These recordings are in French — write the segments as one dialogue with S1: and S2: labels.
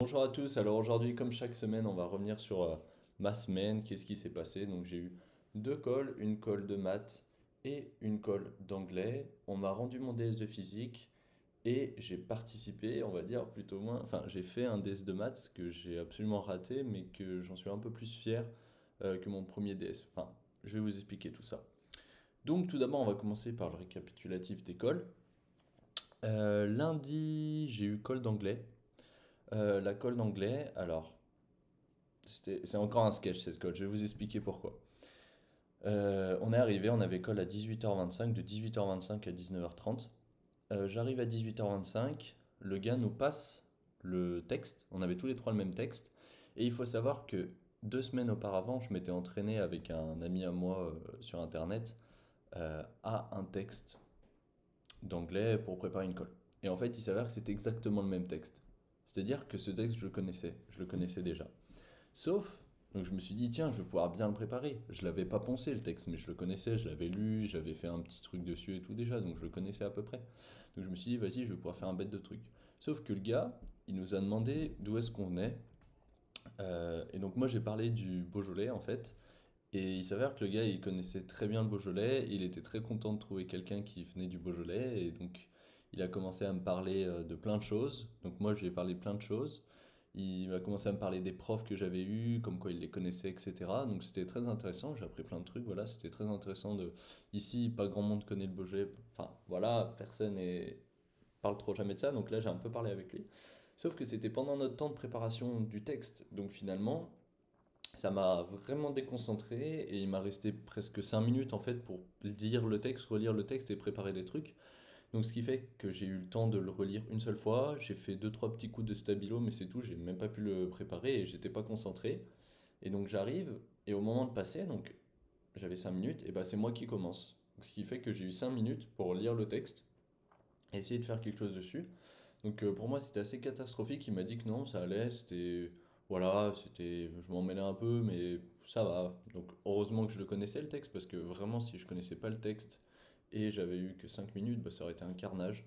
S1: Bonjour à tous, alors aujourd'hui comme chaque semaine on va revenir sur ma semaine, qu'est-ce qui s'est passé. Donc j'ai eu deux calls, une call de maths et une call d'anglais. On m'a rendu mon DS de physique et j'ai participé, on va dire plutôt moins, enfin j'ai fait un DS de maths que j'ai absolument raté mais que j'en suis un peu plus fier que mon premier DS. Enfin je vais vous expliquer tout ça. Donc tout d'abord on va commencer par le récapitulatif des calls. Lundi j'ai eu call d'anglais. La colle d'anglais, alors, c'est encore un sketch cette colle, je vais vous expliquer pourquoi. On est arrivé, on avait colle à 18h25, de 18h25 à 19h30. J'arrive à 18h25, le gars nous passe le texte, on avait tous les trois le même texte, et il faut savoir que 2 semaines auparavant, je m'étais entraîné avec un ami à moi sur internet à un texte d'anglais pour préparer une colle. Et en fait, il s'avère que c'était exactement le même texte. C'est-à-dire que ce texte, je le connaissais déjà. Sauf, donc je me suis dit, tiens, je vais pouvoir bien le préparer. Je l'avais pas poncé le texte, mais je le connaissais, je l'avais lu, j'avais fait un petit truc dessus et tout déjà, donc je le connaissais à peu près. Donc je me suis dit, vas-y, je vais pouvoir faire un bête de truc. Sauf que le gars, il nous a demandé d'où est-ce qu'on venait. Et donc moi j'ai parlé du Beaujolais en fait. Et il s'avère que le gars, il connaissait très bien le Beaujolais, il était très content de trouver quelqu'un qui venait du Beaujolais, et donc il a commencé à me parler de plein de choses. Donc moi, je lui ai parlé plein de choses. Il a commencé à me parler des profs que j'avais eus, comme quoi il les connaissait, etc. Donc c'était très intéressant, j'ai appris plein de trucs, voilà, c'était très intéressant de... Ici, pas grand monde connaît le Beaujolais, enfin voilà, parle trop jamais de ça, donc là j'ai un peu parlé avec lui. Sauf que c'était pendant notre temps de préparation du texte, donc finalement, ça m'a vraiment déconcentré et il m'a resté presque 5 minutes en fait pour lire le texte, relire le texte et préparer des trucs. Donc ce qui fait que j'ai eu le temps de le relire une seule fois, j'ai fait deux trois petits coups de stabilo mais c'est tout, j'ai même pas pu le préparer et j'étais pas concentré. Et donc j'arrive et au moment de passer, donc j'avais 5 minutes, et bah c'est moi qui commence. Donc, ce qui fait que j'ai eu 5 minutes pour lire le texte et essayer de faire quelque chose dessus. Donc pour moi c'était assez catastrophique, il m'a dit que non, ça allait, c'était... Voilà, c'était... Je m'en mêlais un peu, mais ça va. Donc heureusement que je le connaissais le texte, parce que vraiment si je connaissais pas le texte et j'avais eu que 5 minutes, bah, ça aurait été un carnage.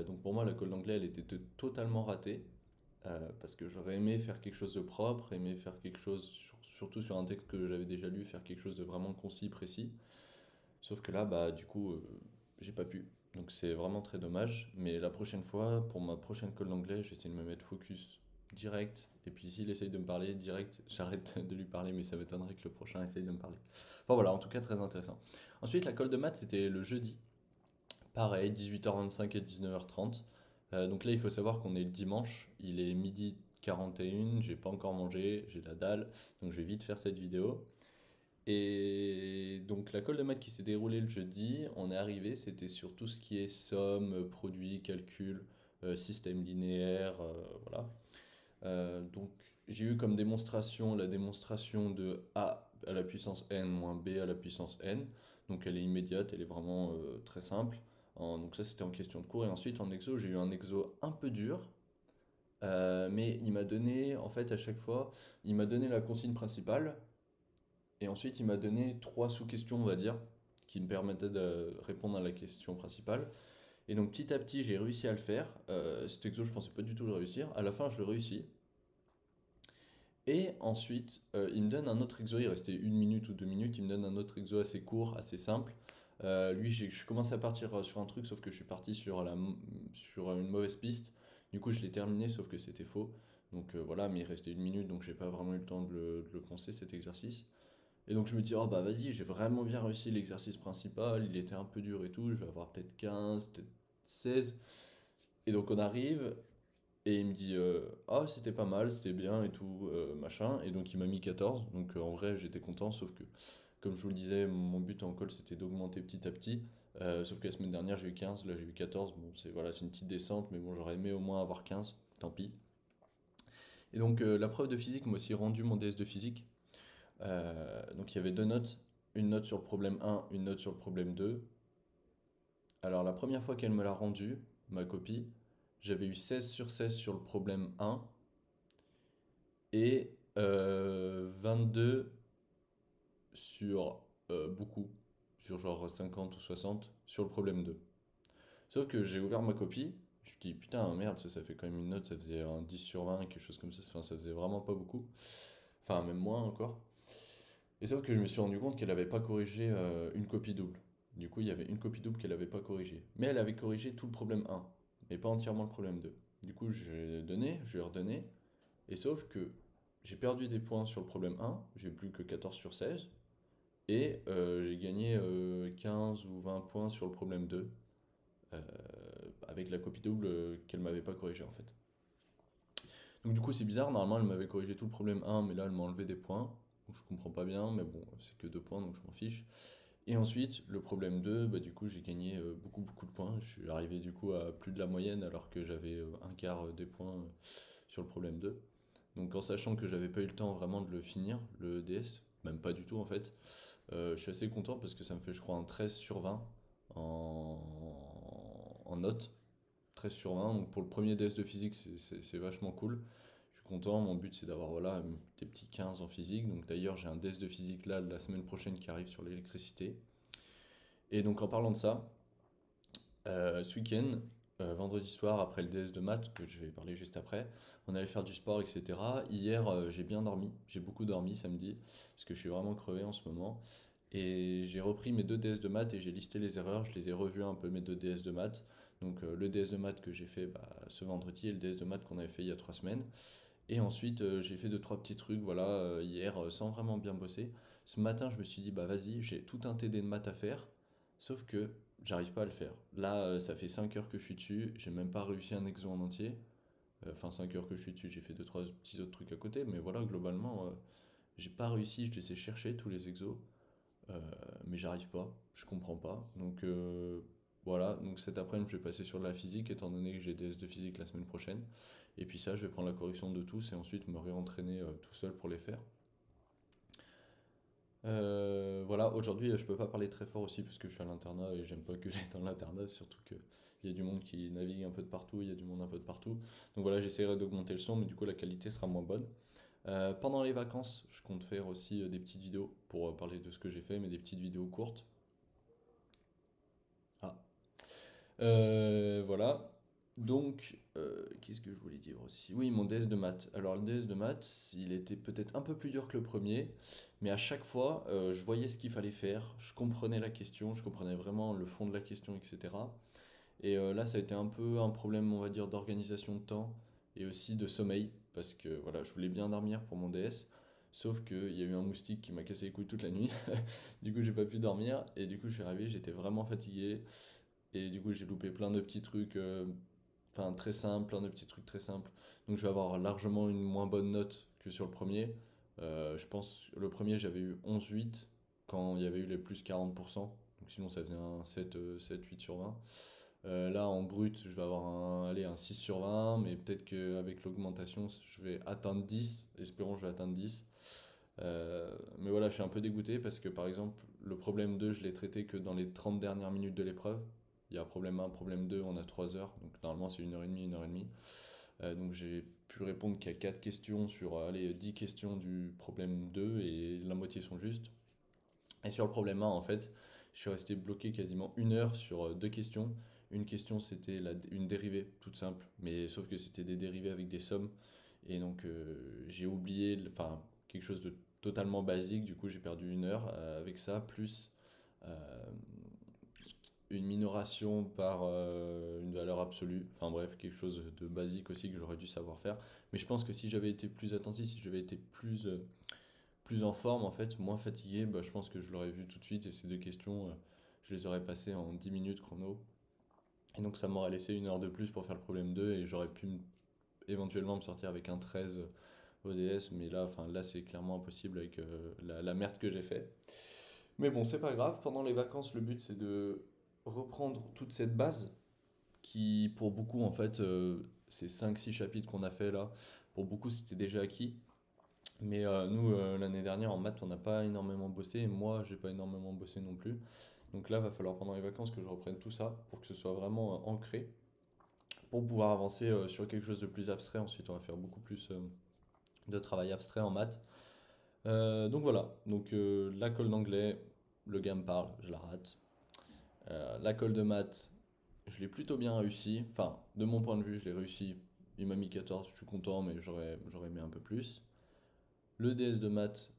S1: Donc pour moi la colle d'anglais elle était totalement ratée, parce que j'aurais aimé faire quelque chose de propre, aimé faire quelque chose, surtout sur un texte que j'avais déjà lu, faire quelque chose de vraiment concis, précis. Sauf que là, bah, du coup, j'ai pas pu. Donc c'est vraiment très dommage. Mais la prochaine fois, pour ma prochaine colle d'anglais, je vais essayer de me mettre focus direct. Et puis s'il essaye de me parler direct, j'arrête de lui parler, mais ça m'étonnerait que le prochain essaye de me parler. Enfin voilà, en tout cas très intéressant. Ensuite, la colle de maths, c'était le jeudi. Pareil, 18h25 et 19h30. Donc là, il faut savoir qu'on est le dimanche. Il est midi 41, j'ai pas encore mangé, j'ai la dalle. Donc je vais vite faire cette vidéo. Et donc la colle de maths qui s'est déroulée le jeudi, on est arrivé, c'était sur tout ce qui est somme, produit, calcul, système linéaire, voilà. Donc j'ai eu comme démonstration la démonstration de a à la puissance n moins b à la puissance n. Donc elle est immédiate, elle est vraiment très simple. Donc ça c'était en question de cours. Et ensuite en exo, j'ai eu un exo un peu dur. Mais il m'a donné, en fait, à chaque fois, il m'a donné la consigne principale. Et ensuite, il m'a donné trois sous-questions, on va dire, qui me permettaient de répondre à la question principale. Et donc, petit à petit, j'ai réussi à le faire. Cet exo, je pensais pas du tout le réussir. À la fin, je le réussis. Et ensuite, il me donne un autre exo. Il restait 1 minute ou 2 minutes. Il me donne un autre exo assez court, assez simple. Lui, je commençais à partir sur un truc, sauf que je suis parti sur une mauvaise piste. Du coup, je l'ai terminé, sauf que c'était faux. Donc voilà, mais il restait 1 minute, donc j'ai pas vraiment eu le temps de le penser, cet exercice. Et donc je me dis, oh bah vas-y, j'ai vraiment bien réussi l'exercice principal, il était un peu dur et tout, je vais avoir peut-être 15, peut-être 16. Et donc on arrive, et il me dit, ah c'était pas mal, c'était bien et tout, machin. Et donc il m'a mis 14, donc en vrai j'étais content, sauf que, comme je vous le disais, mon but en call c'était d'augmenter petit à petit. Sauf que la semaine dernière j'ai eu 15, là j'ai eu 14, bon c'est voilà, c'est une petite descente, mais bon j'aurais aimé au moins avoir 15, tant pis. Et donc la preuve de physique m'a aussi rendu mon DS de physique. Donc il y avait deux notes, une note sur le problème 1, une note sur le problème 2. Alors la première fois qu'elle me l'a rendu, ma copie, j'avais eu 16 sur 16 sur le problème 1 et 22 sur beaucoup, sur genre 50 ou 60 sur le problème 2. Sauf que j'ai ouvert ma copie Je me dis, putain, merde, ça fait quand même une note, ça faisait un 10 sur 20, quelque chose comme ça. Enfin, ça faisait vraiment pas beaucoup. Enfin, même moins encore. Et sauf que je me suis rendu compte qu'elle avait pas corrigé une copie double. Du coup, il y avait une copie double qu'elle avait pas corrigée. Mais elle avait corrigé tout le problème un, mais pas entièrement le problème 2. Du coup, je lui ai redonné. Et sauf que j'ai perdu des points sur le problème un, j'ai plus que 14 sur 16. Et j'ai gagné 15 ou 20 points sur le problème 2, euh, avec la copie double qu'elle m'avait pas corrigée en fait. Donc du coup c'est bizarre, normalement elle m'avait corrigé tout le problème un, mais là elle m'a enlevé des points. Donc je comprends pas bien, mais bon, c'est que 2 points, donc je m'en fiche. Et ensuite, le problème 2, bah, du coup j'ai gagné beaucoup de points. Je suis arrivé du coup à plus de la moyenne alors que j'avais un quart des points sur le problème 2. Donc en sachant que j'avais pas eu le temps vraiment de le finir, le DS, même pas du tout en fait, je suis assez content parce que ça me fait, je crois, un 13 sur 20 en, en note. 13 sur 20. Donc pour le premier DS de physique, c'est vachement cool. Je suis content. Mon but, c'est d'avoir voilà, des petits 15 en physique. Donc d'ailleurs, j'ai un DS de physique là la semaine prochaine qui arrive sur l'électricité. Et donc en parlant de ça, ce week-end, vendredi soir, après le DS de maths, que je vais parler juste après, on allait faire du sport, etc. Hier, j'ai bien dormi. J'ai beaucoup dormi samedi parce que je suis vraiment crevé en ce moment. Et j'ai repris mes deux DS de maths et j'ai listé les erreurs. Je les ai revus un peu, mes deux DS de maths. Donc le DS de maths que j'ai fait ce vendredi et le DS de maths qu'on avait fait il y a 3 semaines. Et ensuite j'ai fait deux, trois petits trucs voilà, hier sans vraiment bien bosser. Ce matin je me suis dit bah vas-y, j'ai tout un TD de maths à faire. Sauf que j'arrive pas à le faire. Là ça fait 5 heures que je suis dessus. J'ai même pas réussi un exo en entier. Enfin 5 heures que je suis dessus, j'ai fait deux, trois petits autres trucs à côté. Mais voilà, globalement j'ai pas réussi. Je les ai cherchés tous les exos. Euh, mais j'arrive pas, je comprends pas. Donc voilà, donc cet après-midi je vais passer sur de la physique étant donné que j'ai DS de physique la semaine prochaine. Et puis ça, je vais prendre la correction de tous et ensuite me réentraîner tout seul pour les faire. Voilà, aujourd'hui je peux pas parler très fort aussi parce que je suis à l'internat et j'aime pas que les dans l'internat, surtout que il y a du monde qui navigue un peu de partout, il y a du monde un peu de partout. Donc voilà, j'essaierai d'augmenter le son, mais du coup la qualité sera moins bonne. Pendant les vacances, je compte faire aussi des petites vidéos pour parler de ce que j'ai fait, mais des petites vidéos courtes. Ah, voilà. Donc, qu'est-ce que je voulais dire aussi? Oui, mon DS de maths. Alors, le DS de maths, il était peut-être un peu plus dur que le premier, mais à chaque fois, je voyais ce qu'il fallait faire, je comprenais la question, je comprenais vraiment le fond de la question, etc. Et là, ça a été un peu un problème, on va dire, d'organisation de temps et aussi de sommeil, parce que voilà, je voulais bien dormir pour mon DS. Sauf qu'il y a eu un moustique qui m'a cassé les couilles toute la nuit. Du coup, j'ai pas pu dormir. Et du coup, je suis arrivé, j'étais vraiment fatigué. Et du coup, j'ai loupé plein de petits trucs, enfin très simples, plein de petits trucs très simples. Donc, je vais avoir largement une moins bonne note que sur le premier. Je pense, le premier, j'avais eu 11,8 quand il y avait eu les plus 40%. Donc, sinon, ça faisait un 7, 7 8 sur 20. Là, en brut, je vais avoir allez, un 6 sur 20, mais peut-être qu'avec l'augmentation, je vais atteindre 10. Espérons que je vais atteindre 10. Mais voilà, je suis un peu dégoûté parce que par exemple, le problème 2 je l'ai traité que dans les 30 dernières minutes de l'épreuve. Il y a problème un problème 2 on a 3 heures. Donc normalement, c'est 1h30, 1h30. Donc j'ai pu répondre qu'à 4 questions sur allez, 10 questions du problème 2 et la moitié sont justes. Et sur le problème un en fait, je suis resté bloqué quasiment 1 heure sur deux questions. Une question, c'était une dérivée toute simple, mais sauf que c'était des dérivées avec des sommes. Et donc, j'ai oublié, enfin, quelque chose de totalement basique. Du coup, j'ai perdu 1 heure avec ça, plus euh, une minoration par une valeur absolue. Enfin bref, quelque chose de basique aussi que j'aurais dû savoir faire. Mais je pense que si j'avais été plus attentif, si j'avais été plus en forme, en fait, moins fatigué, bah, je pense que je l'aurais vu tout de suite. Et ces deux questions, je les aurais passées en 10 minutes chrono. Et donc ça m'aurait laissé 1 heure de plus pour faire le problème 2 et j'aurais pu éventuellement me sortir avec un 13 ODS. Mais là, enfin, là c'est clairement impossible avec la merde que j'ai fait. Mais bon, c'est pas grave. Pendant les vacances, le but c'est de reprendre toute cette base qui, pour beaucoup, en fait, ces 5 6 chapitres qu'on a fait là, pour beaucoup c'était déjà acquis. Mais nous, l'année dernière, en maths, on n'a pas énormément bossé. Et moi, j'ai pas énormément bossé non plus. Donc là, va falloir pendant les vacances que je reprenne tout ça pour que ce soit vraiment ancré. Pour pouvoir avancer sur quelque chose de plus abstrait. Ensuite, on va faire beaucoup plus de travail abstrait en maths. Donc voilà. Donc la colle d'anglais, le gars me parle, je la rate. La colle de maths, Je l'ai plutôt bien réussi. Enfin, de mon point de vue, je l'ai réussi. Il m'a mis 14, je suis content, mais j'aurais aimé un peu plus. Le DS de maths,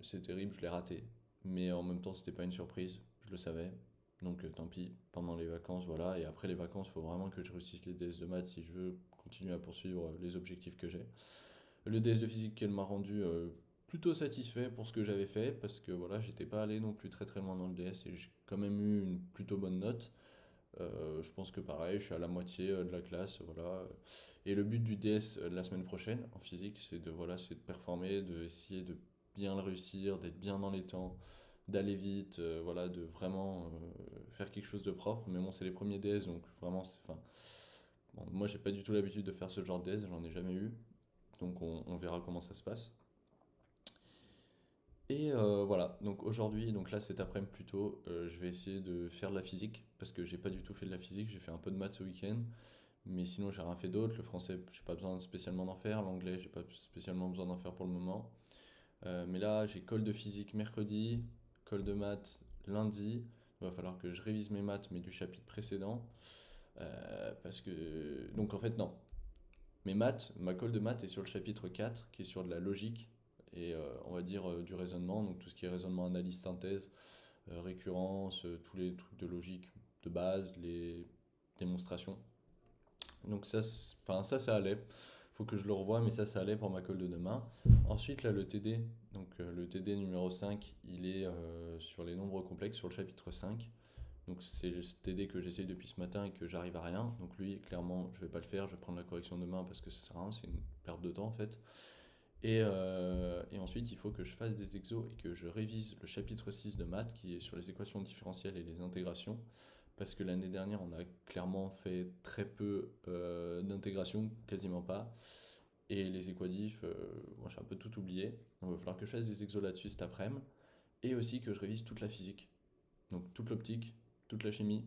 S1: c'est terrible, je l'ai raté. Mais en même temps, c'était pas une surprise, je le savais. Donc tant pis, pendant les vacances, voilà. Et après les vacances, il faut vraiment que je réussisse les DS de maths si je veux continuer à poursuivre les objectifs que j'ai. Le DS de physique qu'elle m'a rendu plutôt satisfait pour ce que j'avais fait, parce que voilà, j'étais pas allé non plus très très loin dans le DS et j'ai quand même eu une plutôt bonne note. Je pense que pareil, je suis à la moitié de la classe, voilà. Et le but du DS de la semaine prochaine en physique, c'est de performer, d'essayer de bien le réussir, d'être bien dans les temps, d'aller vite, voilà, de vraiment faire quelque chose de propre. Mais bon, c'est les premiers DS, donc vraiment, enfin, bon, moi j'ai pas du tout l'habitude de faire ce genre de DS, j'en ai jamais eu, donc on verra comment ça se passe. Et voilà, donc aujourd'hui, donc là cet après-midi plutôt, je vais essayer de faire de la physique, parce que j'ai pas du tout fait de la physique, j'ai fait un peu de maths ce week-end, mais sinon j'ai rien fait d'autre. Le français, j'ai pas besoin spécialement d'en faire, l'anglais, j'ai pas spécialement besoin d'en faire pour le moment. Mais là, j'ai colle de physique mercredi, colle de maths lundi. Il va falloir que je révise mes maths, mais du chapitre précédent. Parce que. Donc en fait, non. Mes maths, ma colle de maths est sur le chapitre 4, qui est sur de la logique et on va dire du raisonnement, donc tout ce qui est raisonnement, analyse, synthèse, récurrence, tous les trucs de logique de base, les démonstrations. Donc enfin ça allait. Faut que je le revoie, mais ça allait pour ma colle de demain. Ensuite, là, le TD, donc le TD numéro 5, il est sur les nombres complexes, sur le chapitre 5. Donc c'est le TD que j'essaye depuis ce matin et que j'arrive à rien. Donc lui, clairement, je vais pas le faire, je vais prendre la correction demain parce que ça sert à rien, c'est une perte de temps en fait. Et ensuite, il faut que je fasse des exos et que je révise le chapitre 6 de maths qui est sur les équations différentielles et les intégrations. Parce que l'année dernière, on a clairement fait très peu d'intégration, quasiment pas. Et les équadifs, moi j'ai un peu tout oublié. Donc il va falloir que je fasse des exos là-dessus cet après-midi. Et aussi que je révise toute la physique. Donc toute l'optique, toute la chimie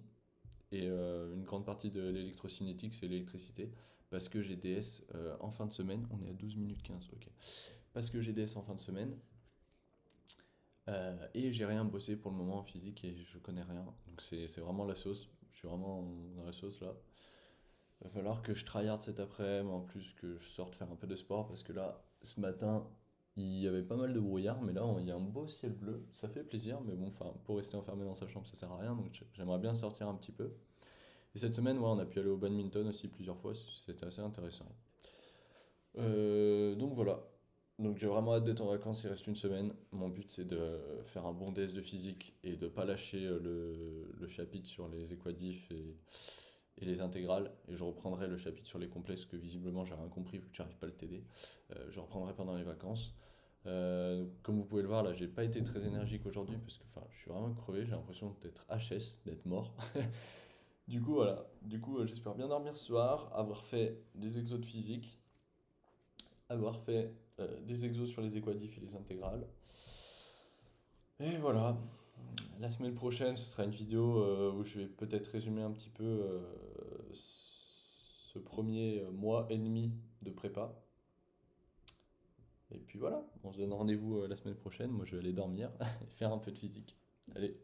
S1: et une grande partie de l'électrocinétique, c'est l'électricité. Parce que j'ai DS en fin de semaine. On est à 12 minutes 15, ok. Parce que j'ai DS en fin de semaine. Et j'ai rien bossé pour le moment en physique et je connais rien. Donc c'est vraiment la sauce. Je suis vraiment dans la sauce là. Il va falloir que je tryhard cet après-midi, en plus que je sorte faire un peu de sport parce que là, ce matin, il y avait pas mal de brouillard, mais là, il y a un beau ciel bleu. Ça fait plaisir, mais bon, enfin, pour rester enfermé dans sa chambre, ça sert à rien. Donc j'aimerais bien sortir un petit peu. Et cette semaine, ouais, on a pu aller au badminton aussi plusieurs fois. C'était assez intéressant. Donc voilà. Donc j'ai vraiment hâte d'être en vacances, il reste une semaine. Mon but c'est de faire un bon DS de physique et de pas lâcher le chapitre sur les équadifs et les intégrales. Et je reprendrai le chapitre sur les complexes que visiblement j'ai rien compris vu que j'arrive pas à le TD. Je reprendrai pendant les vacances. Comme vous pouvez le voir là, j'ai pas été très énergique aujourd'hui parce que je suis vraiment crevé, j'ai l'impression d'être HS, d'être mort. Du coup voilà, j'espère bien dormir ce soir, avoir fait des exos de physique, avoir fait des exos sur les équadifs et les intégrales. Et voilà, la semaine prochaine, ce sera une vidéo où je vais peut-être résumer un petit peu ce premier mois et demi de prépa. Et puis voilà, on se donne rendez-vous la semaine prochaine. Moi, je vais aller dormir et faire un peu de physique. Allez.